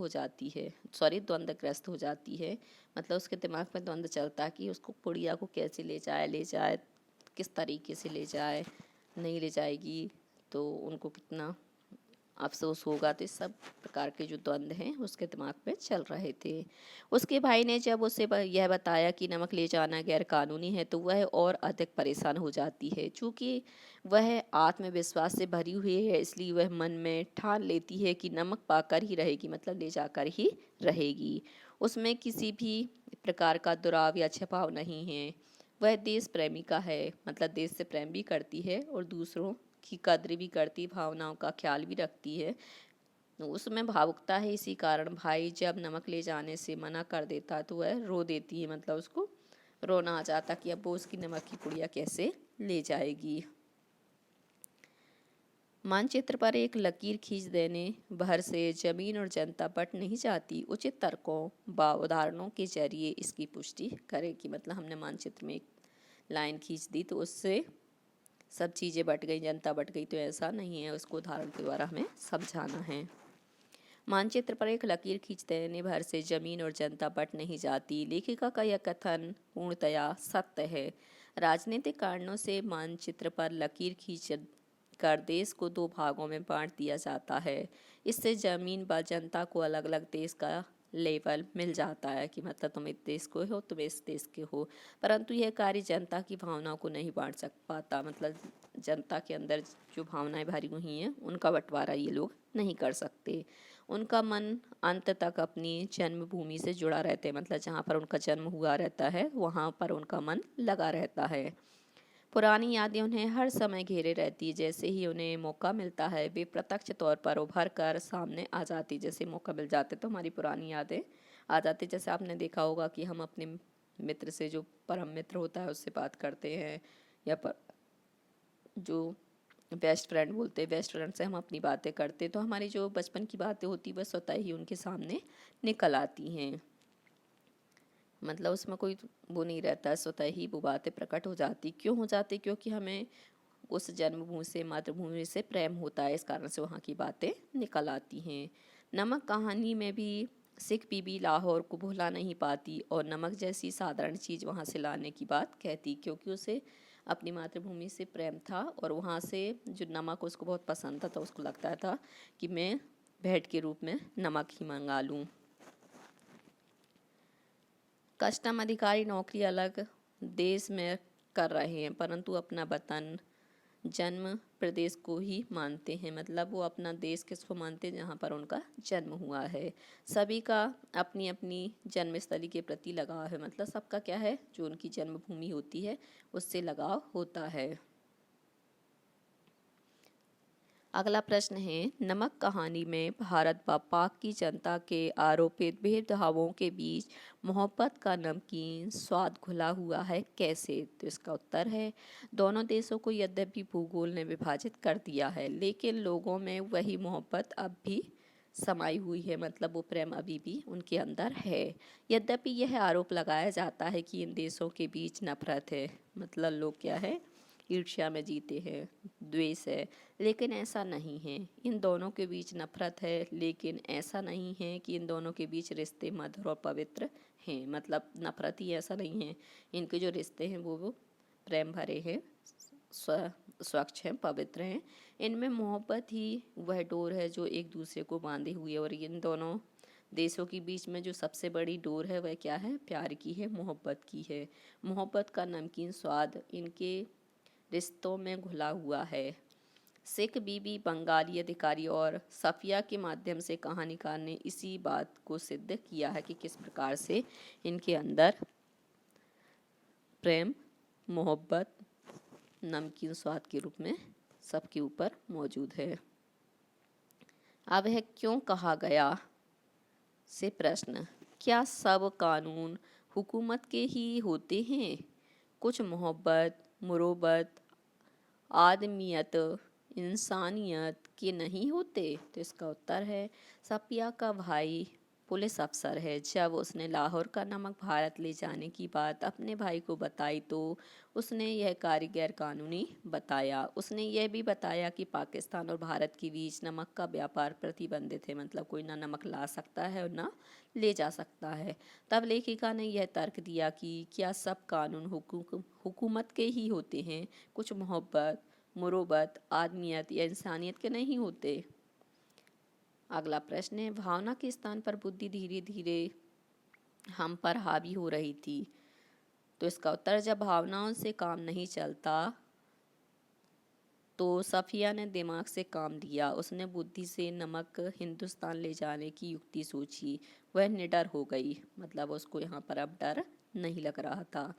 हो जाती है। मतलब उसके दिमाग में द्वंद्व चलता है कि उसको पुड़िया को कैसे ले जाए, किस तरीके से ले जाए, नहीं ले जाएगी तो उनको कितना अफसोस होगा। तो इस सब प्रकार के जो द्वंद्व हैं उसके दिमाग में चल रहे थे। उसके भाई ने जब उसे यह बताया कि नमक ले जाना गैर कानूनी है तो वह और अधिक परेशान हो जाती है। चूँकि वह आत्मविश्वास से भरी हुई है, इसलिए वह मन में ठान लेती है कि नमक पाकर ही रहेगी, मतलब ले जाकर ही रहेगी। उसमें किसी भी प्रकार का दुराव या छिपाव नहीं है। वह देश प्रेमिका है, मतलब देश से प्रेम भी करती है और दूसरों की कद्र भी करती, भावनाओं का ख्याल भी रखती है। उसमें भावुकता है, इसी कारण भाई जब नमक ले जाने से मना कर देता तो वह रो देती है। मतलब उसको रोना आ जाता कि अब वो उसकी नमक की पुड़िया कैसे ले जाएगी। मानचित्र पर एक लकीर खींच देने भर से जमीन और जनता बट नहीं जाती। उचित तर्कों व उदाहरणों के जरिए इसकी पुष्टि करेगी। मतलब हमने मानचित्र में एक लाइन खींच दी तो उससे सब चीज़ें बट गई, जनता बट गई, तो ऐसा नहीं है, उसको उदाहरण के द्वारा हमें समझाना है। मानचित्र पर एक लकीर खींच देने भर से जमीन और जनता बट नहीं जाती। लेखिका का यह कथन पूर्णतया सत्य है। राजनीतिक कारणों से मानचित्र पर लकीर खींच कर देश को दो भागों में बांट दिया जाता है। इससे जमीन व जनता को अलग अलग देश का लेवल मिल जाता है कि मतलब तुम इस देश को हो, तुम इस देश के हो, परंतु यह कार्य जनता की भावनाओं को नहीं बांट पाता। मतलब जनता के अंदर जो भावनाएं भरी हुई हैं उनका बंटवारा ये लोग नहीं कर सकते। उनका मन अंत तक अपनी जन्मभूमि से जुड़ा रहते हैं, मतलब जहाँ पर उनका जन्म हुआ रहता है वहाँ पर उनका मन लगा रहता है। पुरानी यादें उन्हें हर समय घेरे रहती है, जैसे ही उन्हें मौका मिलता है वे प्रत्यक्ष तौर पर उभर कर सामने आ जाती। जैसे मौका मिल जाते तो हमारी पुरानी यादें आ जाती। जैसे आपने देखा होगा कि हम अपने मित्र से, जो परम मित्र होता है, उससे बात करते हैं, या पर जो बेस्ट फ्रेंड बोलते हैं, बेस्ट फ्रेंड से हम अपनी बातें करते, तो हमारी जो बचपन की बातें होती वह स्वतः ही उनके सामने निकल आती हैं। मतलब उसमें कोई वो नहीं रहता, स्वतः ही वो बातें प्रकट हो जाती। क्यों हो जाती? क्योंकि हमें उस जन्मभूमि से, मातृभूमि से प्रेम होता है, इस कारण से वहाँ की बातें निकल आती हैं। नमक कहानी में भी सिख बीबी लाहौर को भुला नहीं पाती और नमक जैसी साधारण चीज़ वहाँ से लाने की बात कहती, क्योंकि उसे अपनी मातृभूमि से प्रेम था और वहाँ से जो नमक उसको बहुत पसंद था, तो उसको लगता था कि मैं भेंट के रूप में नमक ही मंगा लूँ। कस्टम अधिकारी नौकरी अलग देश में कर रहे हैं, परंतु अपना वतन, जन्म प्रदेश को ही मानते हैं। मतलब वो अपना देश किसको मानते हैं? जहाँ पर उनका जन्म हुआ है। सभी का अपनी अपनी जन्मस्थली के प्रति लगाव है, मतलब सबका क्या है, जो उनकी जन्मभूमि होती है उससे लगाव होता है। अगला प्रश्न है, नमक कहानी में भारत व पाक की जनता के आरोपित भेदभावों के बीच मोहब्बत का नमकीन स्वाद घुला हुआ है कैसे? तो इसका उत्तर है, दोनों देशों को यद्यपि भूगोल ने विभाजित कर दिया है, लेकिन लोगों में वही मोहब्बत अब भी समाई हुई है। मतलब वो प्रेम अभी भी उनके अंदर है। यद्यपि यह आरोप लगाया जाता है कि इन देशों के बीच नफरत है, मतलब लोग क्या है, ईर्ष्या में जीते हैं, द्वेष है, लेकिन ऐसा नहीं है। इन दोनों के बीच नफरत है, लेकिन ऐसा नहीं है कि इन दोनों के बीच रिश्ते मधुर और पवित्र हैं। मतलब नफरत ही ऐसा नहीं है, इनके जो रिश्ते हैं वो प्रेम भरे हैं, स्वच्छ हैं, पवित्र हैं। इनमें मोहब्बत ही वह डोर है जो एक दूसरे को बांधे हुए है। और इन दोनों देशों के बीच में जो सबसे बड़ी डोर है वह क्या है? प्यार की है, मोहब्बत की है। मोहब्बत का नमकीन स्वाद इनके रिश्तों में घुला हुआ है। सिख बीबी, बंगाली अधिकारी और सफिया के माध्यम से कहानीकार ने इसी बात को सिद्ध किया है कि किस प्रकार से इनके अंदर प्रेम, मोहब्बत नमकीन स्वाद के रूप में सबके ऊपर मौजूद है। अब है क्यों कहा गया से प्रश्न, क्या सब कानून हुकूमत के ही होते हैं? कुछ मोहब्बत, मुरब्बत, आदमियत, इंसानियत के नहीं होते? तो इसका उत्तर है, सफिया का भाई पुलिस अफसर है। जब उसने लाहौर का नमक भारत ले जाने की बात अपने भाई को बताई तो उसने यह कार्य गैर कानूनी बताया। उसने यह भी बताया कि पाकिस्तान और भारत के बीच नमक का व्यापार प्रतिबंधित है, मतलब कोई ना नमक ला सकता है और ना ले जा सकता है। तब लेखिका ने यह तर्क दिया कि क्या सब कानून हुकूमत के ही होते हैं? कुछ मोहब्बत, मुरब्बत, आदमियत या इंसानियत के नहीं होते? अगला प्रश्न है, भावना के स्थान पर बुद्धि धीरे धीरे हम पर हावी हो रही थी। तो इसका उत्तर, जब भावनाओं से काम नहीं चलता तो सफिया ने दिमाग से काम लिया। उसने बुद्धि से नमक हिंदुस्तान ले जाने की युक्ति सोची। वह निडर हो गई, मतलब उसको यहाँ पर अब डर नहीं लग रहा था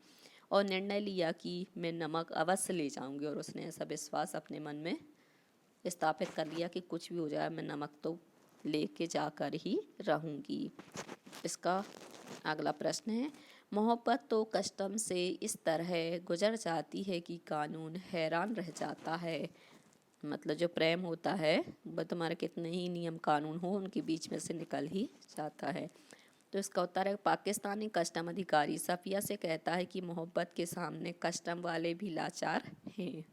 और निर्णय लिया कि मैं नमक अवश्य ले जाऊंगी। और उसने ऐसा विश्वास अपने मन में स्थापित कर लिया कि कुछ भी हो जाए मैं नमक तो लेके जाकर ही रहूंगी। इसका अगला प्रश्न है, मोहब्बत तो कस्टम से इस तरह गुजर जाती है कि कानून हैरान रह जाता है। मतलब जो प्रेम होता है वह तुम्हारे कितने ही नियम कानून हो उनके बीच में से निकल ही जाता है। तो इसका उत्तर है, पाकिस्तानी कस्टम अधिकारी सफिया से कहता है कि मोहब्बत के सामने कस्टम वाले भी लाचार हैं।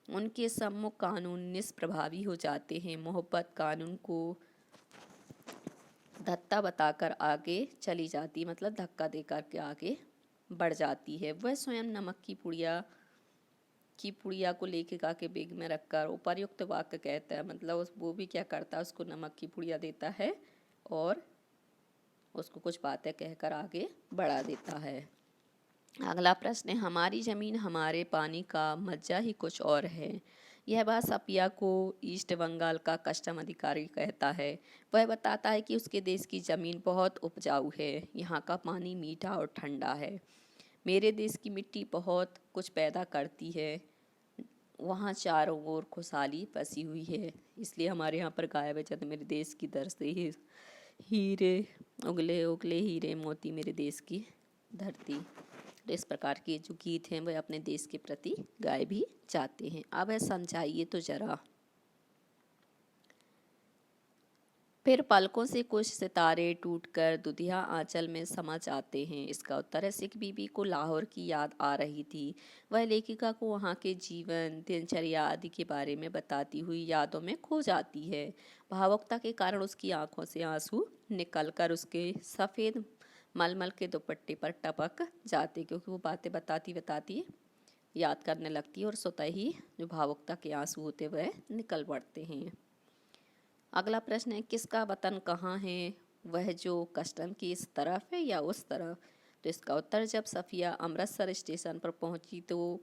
उनके सम्मुख कानून निष्प्रभावी हो जाते हैं। मोहब्बत कानून को धत्ता बताकर आगे चली जाती, मतलब धक्का देकर के आगे बढ़ जाती है। वह स्वयं नमक की पुड़िया को लेखिका के बैग में रखकर उपर्युक्त वाक्य कहता है। मतलब वो भी क्या करता है, उसको नमक की पुड़िया देता है और उसको कुछ बातें कहकर आगे बढ़ा देता है। अगला प्रश्न है, हमारी ज़मीन हमारे पानी का मज्जा ही कुछ और है। यह बात सफिया को ईस्ट बंगाल का कस्टम अधिकारी कहता है। वह बताता है कि उसके देश की ज़मीन बहुत उपजाऊ है, यहाँ का पानी मीठा और ठंडा है। मेरे देश की मिट्टी बहुत कुछ पैदा करती है, वहाँ चारों ओर खुशहाली बसी हुई है, इसलिए हमारे यहाँ पर गाया बजाता मेरे देश की दर से ही हीरे उगले उगले हीरे मोती मेरे देश की धरती। तो इस प्रकार के जो गीत हैं वह अपने देश के प्रति गाए भी जाते हैं। अब है समझाइए तो जरा। फिर पलकों से कुछ सितारे टूटकर दुधिया आंचल में समा जाते हैं। इसका उत्तर है, सिख बीबी को लाहौर की याद आ रही थी। वह लेखिका को वहाँ के जीवन दिनचर्या आदि के बारे में बताती हुई यादों में खो जाती है। भावुकता के कारण उसकी आंखों से आंसू निकलकर उसके सफ़ेद मलमल के दुपट्टे पर टपक जाते, क्योंकि वो बातें बताती बताती याद करने लगती है और स्वतः ही जो भावुकता के आंसू होते वह निकल पड़ते हैं। अगला प्रश्न है, किसका वतन कहाँ है? वह जो कस्टम की इस तरफ है या उस तरफ? तो इसका उत्तर, जब सफ़िया अमृतसर स्टेशन पर पहुंची तो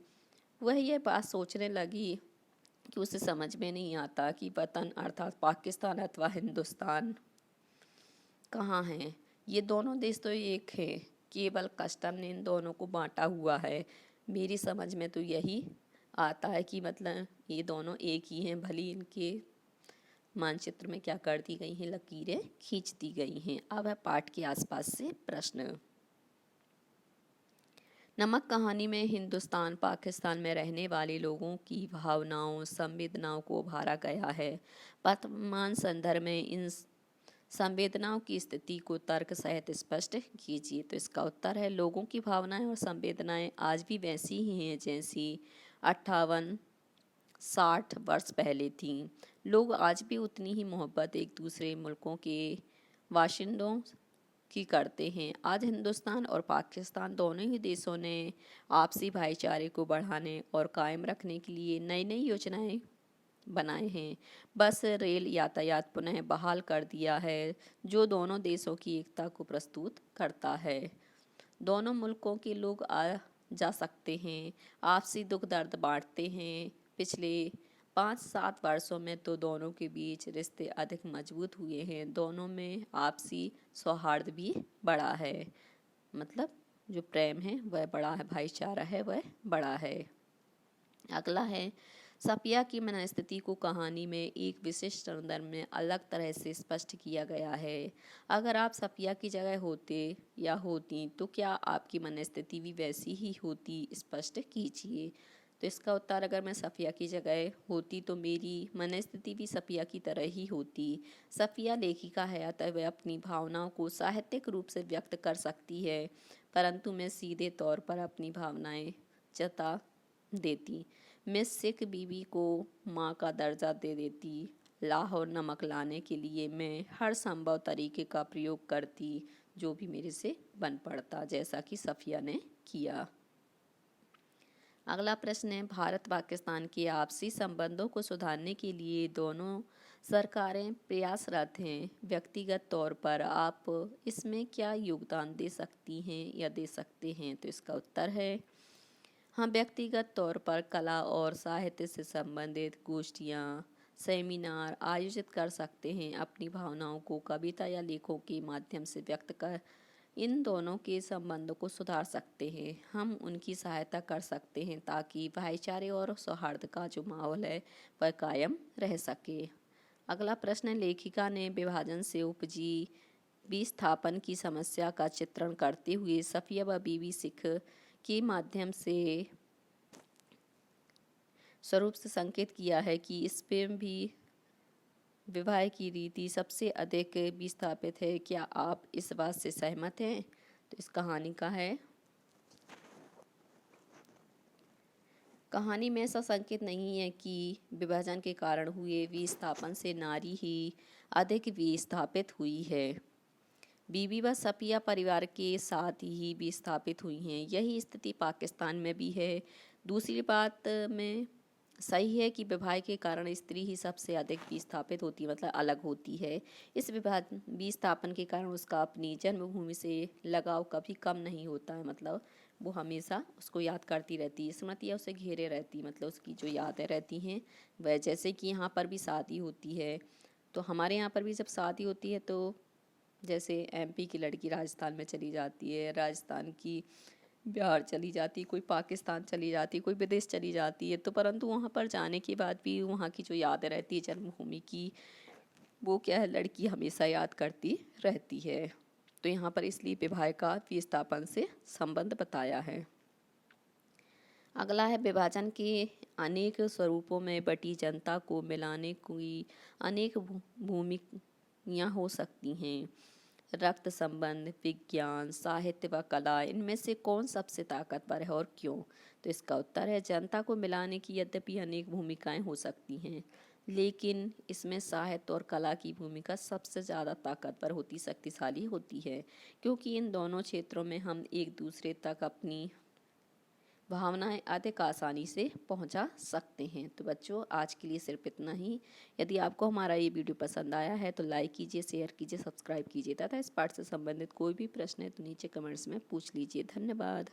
वह यह बात सोचने लगी कि उसे समझ में नहीं आता कि वतन अर्थात पाकिस्तान अथवा हिंदुस्तान कहाँ है। ये दोनों देश तो एक हैं, केवल कस्टम ने इन दोनों को बांटा हुआ है। मेरी समझ में तो यही आता है कि मतलब ये दोनों एक ही हैं, भले इनके मानचित्र में क्या कर दी गई हैं, लकीरें खींच दी गई हैं। अब है पाठ के आसपास से प्रश्न। नमक कहानी में हिंदुस्तान पाकिस्तान में रहने वाले लोगों की भावनाओं संवेदनाओं को उभारा गया है। वर्तमान संदर्भ में इन संवेदनाओं की स्थिति को तर्क सहित स्पष्ट कीजिए। तो इसका उत्तर है, लोगों की भावनाएं और संवेदनाएं आज भी वैसी ही हैं जैसी 58-60 वर्ष पहले थीं। लोग आज भी उतनी ही मोहब्बत एक दूसरे मुल्कों के बाशिंदों की करते हैं। आज हिंदुस्तान और पाकिस्तान दोनों ही देशों ने आपसी भाईचारे को बढ़ाने और कायम रखने के लिए नई नई योजनाएं बनाए हैं। बस रेल यातायात पुनः बहाल कर दिया है, जो दोनों देशों की एकता को प्रस्तुत करता है। दोनों मुल्कों के लोग आ जा सकते हैं, आपसी दुख दर्द बांटते हैं। पिछले 5-7 वर्षों में तो दोनों के बीच रिश्ते अधिक मजबूत हुए हैं। दोनों में आपसी सौहार्द भी बढ़ा है, मतलब जो प्रेम है वह बड़ा है, भाईचारा है वह बड़ा है। अगला है, सफिया की मनस्थिति को कहानी में एक विशिष्ट संदर्भ में अलग तरह से स्पष्ट किया गया है। अगर आप सफिया की जगह होते या होती तो क्या आपकी मनस्थिति भी वैसी ही होती? स्पष्ट कीजिए। तो इसका उत्तर, अगर मैं सफिया की जगह होती तो मेरी मनस्थिति भी सफिया की तरह ही होती। सफिया लेखिका है, अतः वह अपनी भावनाओं को साहित्यिक रूप से व्यक्त कर सकती है, परंतु मैं सीधे तौर पर अपनी भावनाएं जता देती। मैं सिख बीबी को माँ का दर्जा दे देती। लाहौर नमक लाने के लिए मैं हर संभव तरीके का प्रयोग करती, जो भी मेरे से बन पड़ता, जैसा कि सफिया ने किया। अगला प्रश्न है, भारत पाकिस्तान के आपसी संबंधों को सुधारने के लिए दोनों सरकारें प्रयासरत हैं। व्यक्तिगत तौर पर आप इसमें क्या योगदान दे सकती हैं या दे सकते हैं? तो इसका उत्तर है, हम व्यक्तिगत तौर पर कला और साहित्य से संबंधित गोष्ठियाँ, सेमिनार आयोजित कर सकते हैं। अपनी भावनाओं को कविता या लेखों के माध्यम से व्यक्त कर इन दोनों के संबंधों को सुधार सकते हैं। हम उनकी सहायता कर सकते हैं ताकि भाईचारे और सौहार्द का जो माहौल है वह कायम रह सके। अगला प्रश्न है, लेखिका ने विभाजन से उपजी विस्थापन की समस्या का चित्रण करते हुए सफिया व बीबी सिख के माध्यम से स्वरूप से संकेत किया है कि इसमें भी विवाह की रीति सबसे अधिक विस्थापित है। क्या आप इस बात से सहमत हैं? तो इस कहानी का है, कहानी में ऐसा संकेत नहीं है कि विभाजन के कारण हुए विस्थापन से नारी ही अधिक विस्थापित हुई है। बीबी व सफिया परिवार के साथ ही विस्थापित हुई हैं। यही स्थिति पाकिस्तान में भी है। दूसरी बात में सही है कि विवाह के कारण स्त्री ही सबसे अधिक विस्थापित होती है, मतलब अलग होती है। इस विस्थापन के कारण उसका अपनी जन्मभूमि से लगाव कभी कम नहीं होता है, मतलब वो हमेशा उसको याद करती रहती है। स्मृतियाँ उसे घेरे रहती, मतलब उसकी जो यादें रहती हैं वह, जैसे कि यहाँ पर भी शादी होती है, तो हमारे यहाँ पर भी जब शादी होती है तो जैसे एमपी की लड़की राजस्थान में चली जाती है, राजस्थान की बिहार चली जाती, कोई पाकिस्तान चली जाती, कोई विदेश चली जाती है, तो परंतु वहाँ पर जाने के बाद भी वहाँ की जो यादें रहती है जन्मभूमि की, वो क्या है, लड़की हमेशा याद करती रहती है। तो यहाँ पर इसलिए विवाह का विस्थापन से संबंध बताया है। अगला है विभाजन के अनेक स्वरूपों में बटी जनता को मिलाने की अनेक भूमिकाएं हो सकती हैं। रक्त संबंध, विज्ञान, साहित्य व कला, इनमें से कौन सबसे ताकतवर है और क्यों? तो इसका उत्तर है जनता को मिलाने की यद्यपि अनेक भूमिकाएं हो सकती हैं, लेकिन इसमें साहित्य और कला की भूमिका सबसे ज़्यादा ताकतवर होती, शक्तिशाली होती है, क्योंकि इन दोनों क्षेत्रों में हम एक दूसरे तक अपनी भावनाएं अधिक आसानी से पहुंचा सकते हैं। तो बच्चों, आज के लिए सिर्फ इतना ही। यदि आपको हमारा ये वीडियो पसंद आया है तो लाइक कीजिए, शेयर कीजिए, सब्सक्राइब कीजिए तथा इस पाठ से संबंधित कोई भी प्रश्न है तो नीचे कमेंट्स में पूछ लीजिए। धन्यवाद।